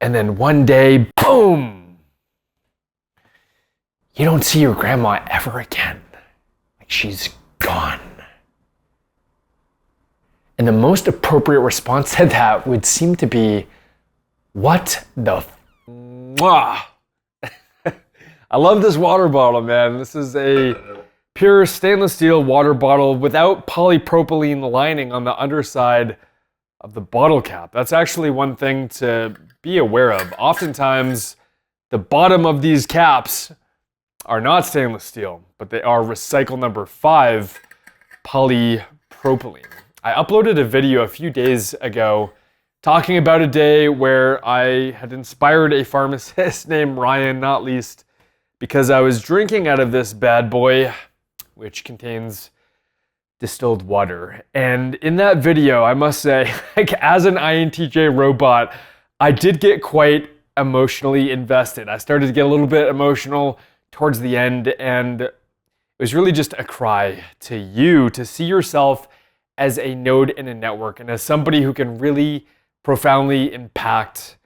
And then one day, boom, you don't see your grandma ever again. Like she's gone. And the most appropriate response to that would seem to be, what the mwah? I love this water bottle, man. This is a pure stainless steel water bottle without polypropylene lining on the underside of the bottle cap. That's actually one thing to be aware of. Oftentimes, the bottom of these caps are not stainless steel, but they are recycle number 5 polypropylene. I uploaded a video a few days ago talking about a day where I had inspired a pharmacist named Ryan, not least because I was drinking out of this bad boy, which contains distilled water. And in that video, I must say, like as an INTJ robot, I did get quite emotionally invested. I started to get a little bit emotional towards the end, and it was really just a cry to you to see yourself as a node in a network and as somebody who can really profoundly impact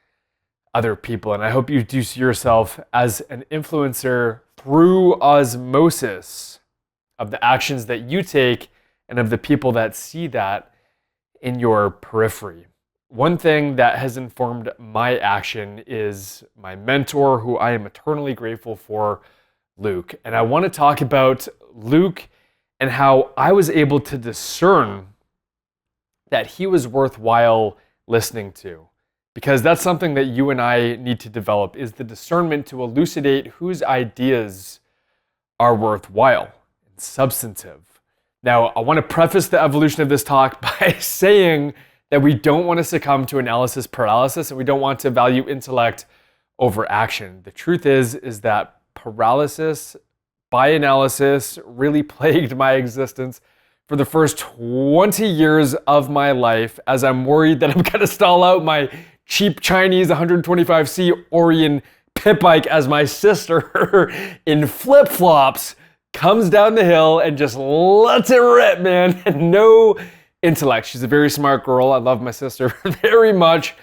other people. And I hope you do see yourself as an influencer through osmosis of the actions that you take and of the people that see that in your periphery. One thing that has informed my action is my mentor, who I am eternally grateful for, Luke. And I want to talk about Luke and how I was able to discern that he was worthwhile listening to. Because that's something that you and I need to develop, is the discernment to elucidate whose ideas are worthwhile and substantive. Now, I want to preface the evolution of this talk by saying that we don't want to succumb to analysis paralysis and we don't want to value intellect over action. The truth is that paralysis by analysis really plagued my existence for the first 20 years of my life, as I'm worried that I'm gonna stall out my cheap Chinese 125C Orion pit bike as my sister in flip-flops comes down the hill and just lets it rip, man. No intellect. She's a very smart girl. I love my sister very much,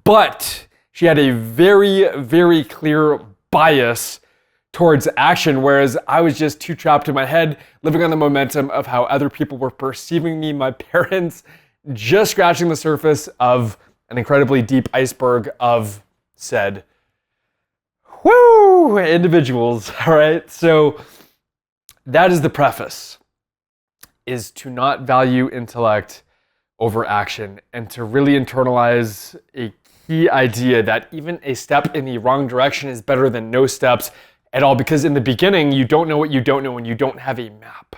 but she had a very, very clear bias towards action, whereas I was just too trapped in my head, living on the momentum of how other people were perceiving me, my parents, just scratching the surface of an incredibly deep iceberg of said, individuals, all right? So that is the preface, is to not value intellect over action and to really internalize a key idea that even a step in the wrong direction is better than no steps at all, because in the beginning, you don't know what you don't know and you don't have a map.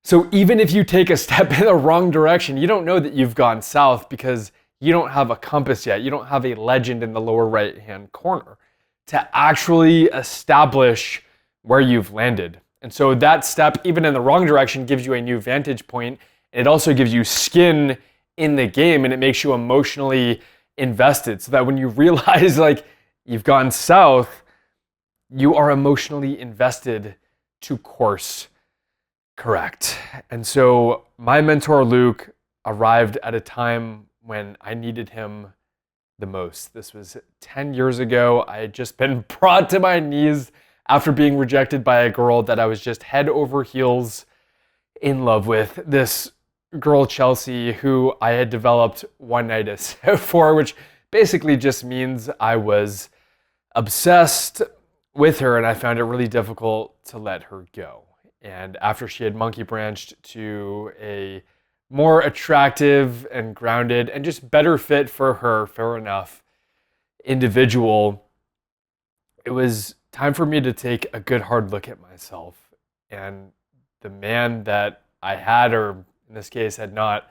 So even if you take a step in the wrong direction, you don't know that you've gone south because you don't have a compass yet. You don't have a legend in the lower right-hand corner to actually establish where you've landed. And so that step, even in the wrong direction, gives you a new vantage point. It also gives you skin in the game, and it makes you emotionally invested so that when you realize like you've gone south, you are emotionally invested to course correct. And so my mentor, Luke, arrived at a time when I needed him the most. This was 10 years ago. I had just been brought to my knees after being rejected by a girl that I was just head over heels in love with. This girl, Chelsea, who I had developed one-nightitis for, which basically just means I was obsessed with her and I found it really difficult to let her go. And after she had monkey branched to a more attractive and grounded and just better fit for her, fair enough, individual, it was time for me to take a good hard look at myself and the man that I had, or in this case had not,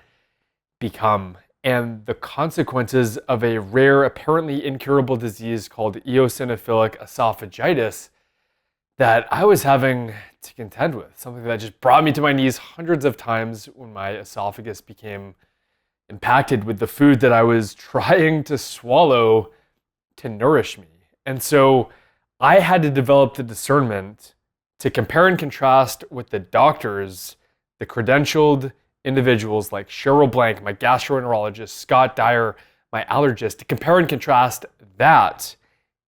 become, and the consequences of a rare, apparently incurable disease called eosinophilic esophagitis that I was having to contend with, something that just brought me to my knees hundreds of times when my esophagus became impacted with the food that I was trying to swallow to nourish me. And so I had to develop the discernment to compare and contrast with the doctors, the credentialed individuals like Cheryl Blank, my gastroenterologist, Scott Dyer, my allergist, to compare and contrast that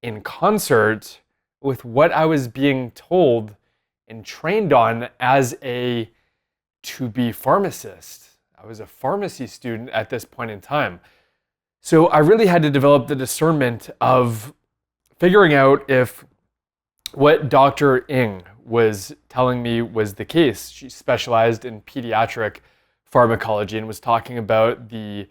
in concert with what I was being told and trained on as a to-be pharmacist. I was a pharmacy student at this point in time. So I really had to develop the discernment of figuring out if what Dr. Ng was telling me was the case. She specialized in pediatric pharmacology and was talking about the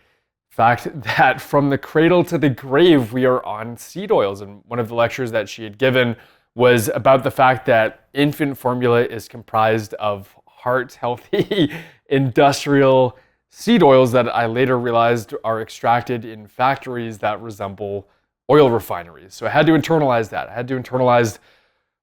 fact that from the cradle to the grave, we are on seed oils. And one of the lectures that she had given was about the fact that infant formula is comprised of heart-healthy industrial seed oils that I later realized are extracted in factories that resemble oil refineries. So I had to internalize that. I had to internalize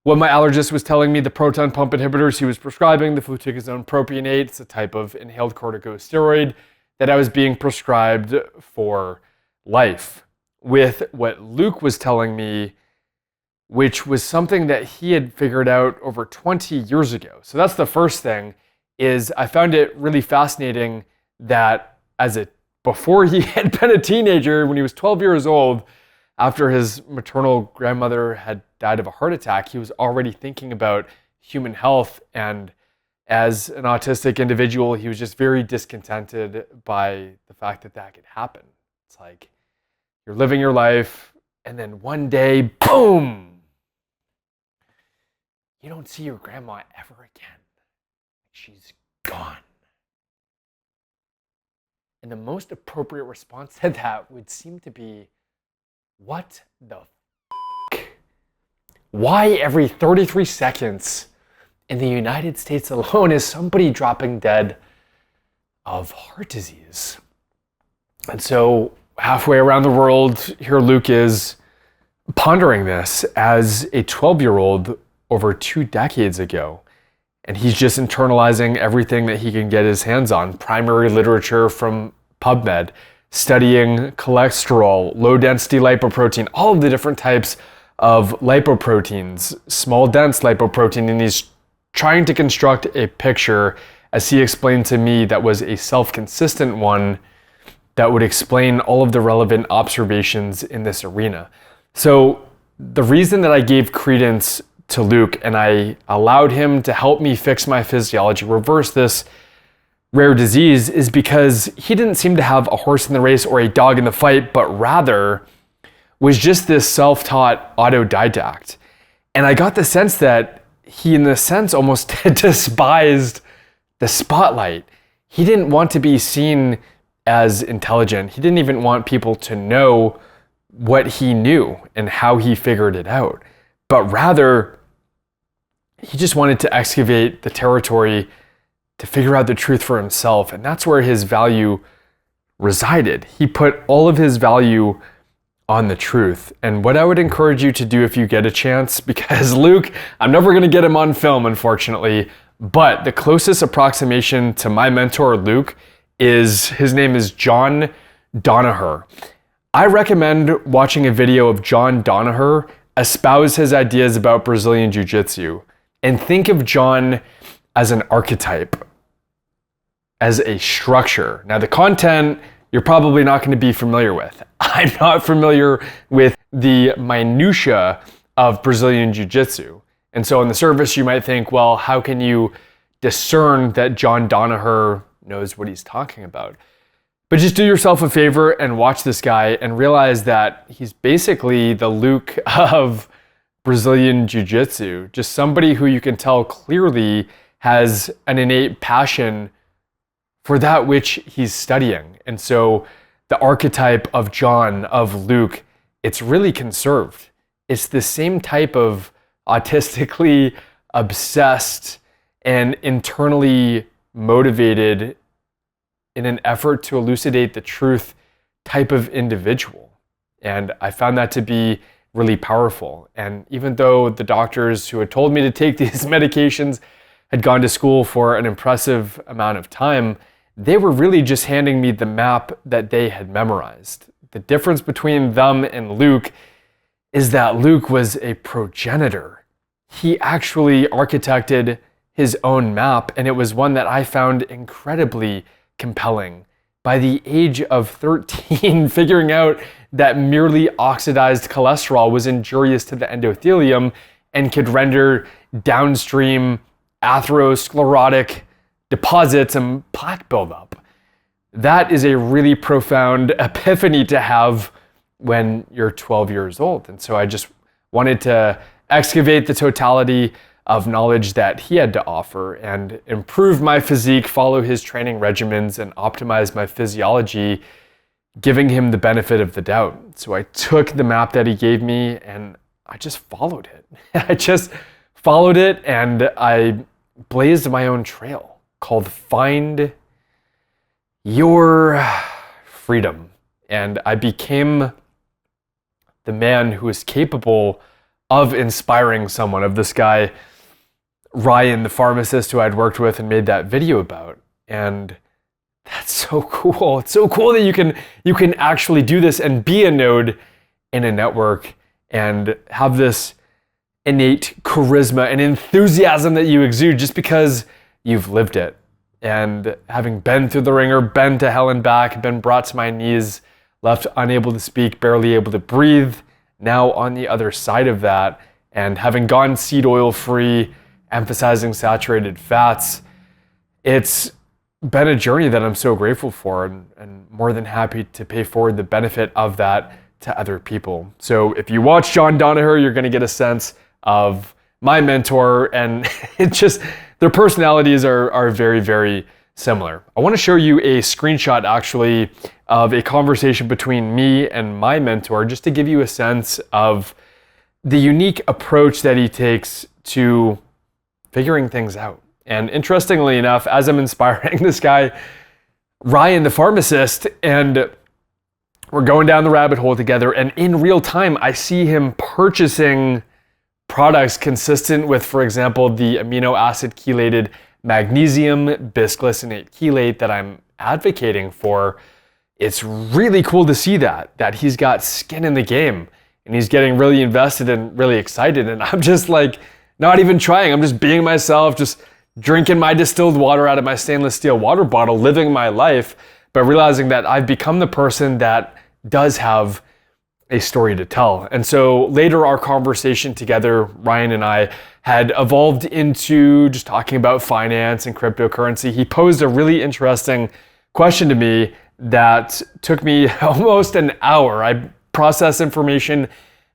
what my allergist was telling me, the proton pump inhibitors he was prescribing, the fluticasone propionate. It's a type of inhaled corticosteroid that I was being prescribed for life, with what Luke was telling me, which was something that he had figured out over 20 years ago. So that's the first thing, is I found it really fascinating that before he had been a teenager, when he was 12 years old, after his maternal grandmother had died of a heart attack, he was already thinking about human health. And as an autistic individual, he was just very discontented by the fact that that could happen. It's like you're living your life, and then one day, boom, you don't see your grandma ever again. She's gone. And the most appropriate response to that would seem to be, what the f***? Why every 33 seconds in the United States alone is somebody dropping dead of heart disease? And so halfway around the world, here Luke is pondering this as a 12-year-old over 2 decades ago. And he's just internalizing everything that he can get his hands on. Primary literature from PubMed, studying cholesterol, low-density lipoprotein, all of the different types of lipoproteins, small dense lipoprotein, and he's trying to construct a picture, as he explained to me, that was a self-consistent one that would explain all of the relevant observations in this arena. So the reason that I gave credence to Luke and I allowed him to help me fix my physiology, reverse this rare disease, is because he didn't seem to have a horse in the race or a dog in the fight, but rather was just this self-taught autodidact. And I got the sense that he, in a sense, almost despised the spotlight. He didn't want to be seen as intelligent. He didn't even want people to know what he knew and how he figured it out. But rather, he just wanted to excavate the territory to figure out the truth for himself. And that's where his value resided. He put all of his value on the truth. And what I would encourage you to do if you get a chance, because Luke, I'm never going to get him on film, unfortunately, but the closest approximation to my mentor, Luke, his name is John Danaher. I recommend watching a video of John Danaher espouse his ideas about Brazilian Jiu-Jitsu, and think of John as an archetype, as a structure. Now, the content you're probably not going to be familiar with. I'm not familiar with the minutia of Brazilian Jiu-Jitsu. And so on the surface, you might think, well, how can you discern that John Danaher knows what he's talking about? But just do yourself a favor and watch this guy and realize that he's basically the Luke of Brazilian Jiu-Jitsu, just somebody who you can tell clearly has an innate passion for that which he's studying. And so the archetype of John, of Luke, it's really conserved. It's the same type of autistically obsessed and internally motivated in an effort to elucidate the truth type of individual. And I found that to be really powerful. And even though the doctors who had told me to take these medications had gone to school for an impressive amount of time, they were really just handing me the map that they had memorized. The difference between them and Luke is that Luke was a progenitor. He actually architected his own map, and it was one that I found incredibly compelling by the age of 13, figuring out that merely oxidized cholesterol was injurious to the endothelium and could render downstream atherosclerotic deposits and plaque buildup. That is a really profound epiphany to have when you're 12 years old. And so I just wanted to excavate the totality of knowledge that he had to offer and improve my physique, follow his training regimens, and optimize my physiology, giving him the benefit of the doubt. So I took the map that he gave me and I just followed it. I just followed it and I blazed my own trail called Find Your Freedom. And I became the man who is capable of inspiring someone, of this guy, Ryan, the pharmacist who I'd worked with and made that video about. And that's so cool. It's so cool that you can actually do this and be a node in a network and have this innate charisma and enthusiasm that you exude just because you've lived it. And having been through the ringer, been to hell and back, been brought to my knees, left unable to speak, barely able to breathe, now on the other side of that, and having gone seed oil free, emphasizing saturated fats, it's been a journey that I'm so grateful for and more than happy to pay forward the benefit of that to other people. So if you watch John Danaher, you're going to get a sense of my mentor, and it just, their personalities are very, very similar. I want to show you a screenshot actually of a conversation between me and my mentor, just to give you a sense of the unique approach that he takes to figuring things out. And interestingly enough, as I'm inspiring this guy, Ryan, the pharmacist, and we're going down the rabbit hole together, and in real time, I see him purchasing products consistent with, for example, the amino acid chelated magnesium bisglycinate chelate that I'm advocating for. It's really cool to see that he's got skin in the game and he's getting really invested and really excited. And I'm just like, not even trying. I'm just being myself, just drinking my distilled water out of my stainless steel water bottle, living my life, but realizing that I've become the person that does have a story to tell. And so later our conversation together, Ryan and I, had evolved into just talking about finance and cryptocurrency. He posed a really interesting question to me that took me almost an hour. I process information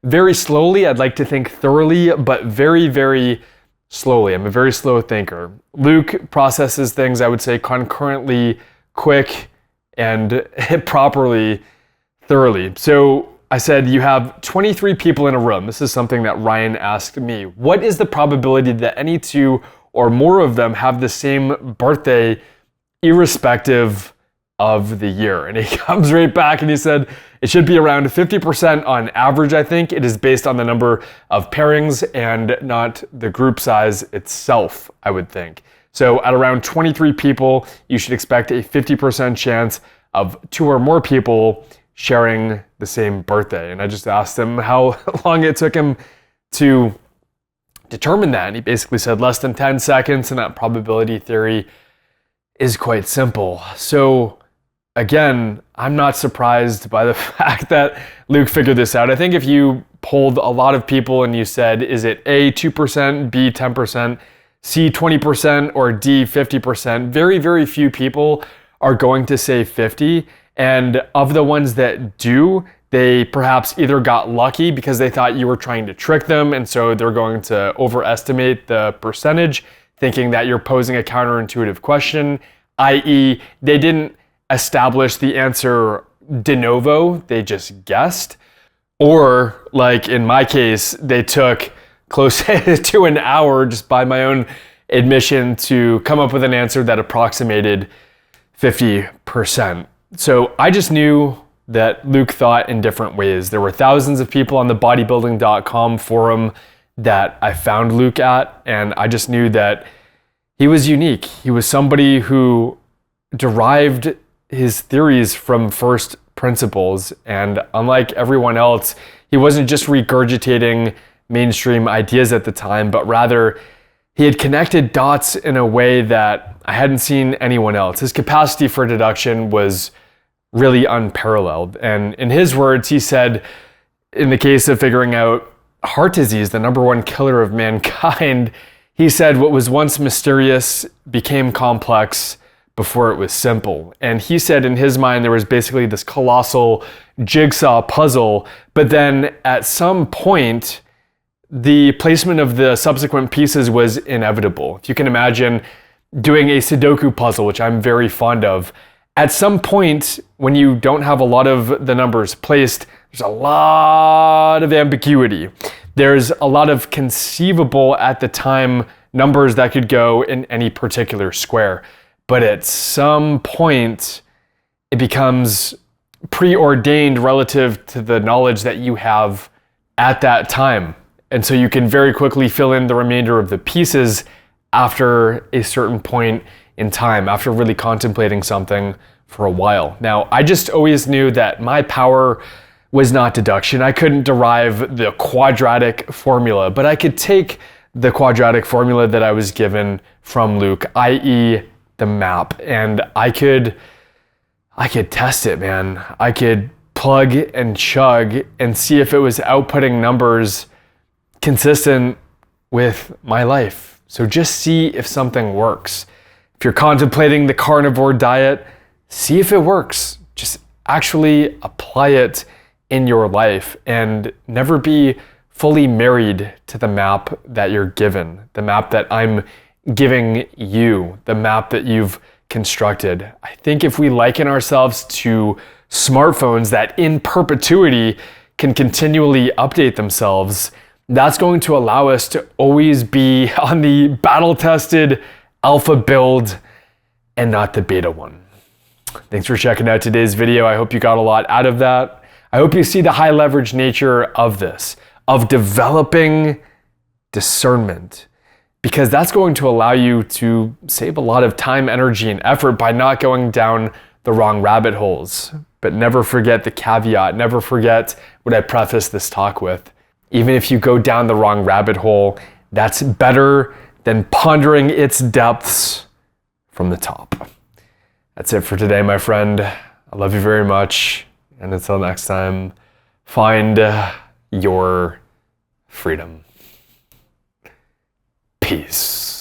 very slowly. I'd like to think thoroughly, but very, very slowly. I'm a very slow thinker. Luke processes things, I would say, concurrently, quick, and properly, thoroughly. So I said, you have 23 people in a room. This is something that Ryan asked me. What is the probability that any two or more of them have the same birthday, irrespective of the year? And he comes right back and he said, it should be around 50% on average, I think. It is based on the number of pairings and not the group size itself, I would think. So at around 23 people, you should expect a 50% chance of two or more people sharing the same birthday. And I just asked him how long it took him to determine that. And he basically said less than 10 seconds, and that probability theory is quite simple. So again, I'm not surprised by the fact that Luke figured this out. I think if you polled a lot of people and you said, is it A, 2%, B, 10%, C, 20%, or D, 50%, very, very few people are going to say 50. And of the ones that do, they perhaps either got lucky because they thought you were trying to trick them, and so they're going to overestimate the percentage, thinking that you're posing a counterintuitive question, i.e. they didn't establish the answer de novo, they just guessed. Or like in my case, they took close to an hour, just by my own admission, to come up with an answer that approximated 50%. So I just knew that Luke thought in different ways. There were thousands of people on the bodybuilding.com forum that I found Luke at, and I just knew that he was unique. He was somebody who derived his theories from first principles, and unlike everyone else, he wasn't just regurgitating mainstream ideas at the time, but rather he had connected dots in a way that I hadn't seen anyone else. His capacity for deduction was really unparalleled. And in his words, he said, in the case of figuring out heart disease, the number one killer of mankind, he said what was once mysterious became complex before it was simple. And he said in his mind there was basically this colossal jigsaw puzzle, but then at some point the placement of the subsequent pieces was inevitable. If you can imagine doing a Sudoku puzzle, which I'm very fond of, at some point when you don't have a lot of the numbers placed, there's a lot of ambiguity. There's a lot of conceivable at the time numbers that could go in any particular square. But at some point, it becomes preordained relative to the knowledge that you have at that time. And so you can very quickly fill in the remainder of the pieces after a certain point in time, after really contemplating something for a while. Now, I just always knew that my power was not deduction. I couldn't derive the quadratic formula, but I could take the quadratic formula that I was given from Luke, i.e. the map, and I could test it, man. I could plug and chug and see if it was outputting numbers consistent with my life. So just see if something works. If you're contemplating the carnivore diet, see if it works. Just actually apply it in your life and never be fully married to the map that you're given, the map that I'm giving you, the map that you've constructed. I think if we liken ourselves to smartphones that in perpetuity can continually update themselves, that's going to allow us to always be on the battle-tested alpha build and not the beta one. Thanks for checking out today's video. I hope you got a lot out of that. I hope you see the high leverage nature of this, of developing discernment, because that's going to allow you to save a lot of time, energy, and effort by not going down the wrong rabbit holes. But never forget the caveat, never forget what I prefaced this talk with. Even if you go down the wrong rabbit hole, that's better than pondering its depths from the top. That's it for today, my friend. I love you very much. And until next time, find your freedom. Peace.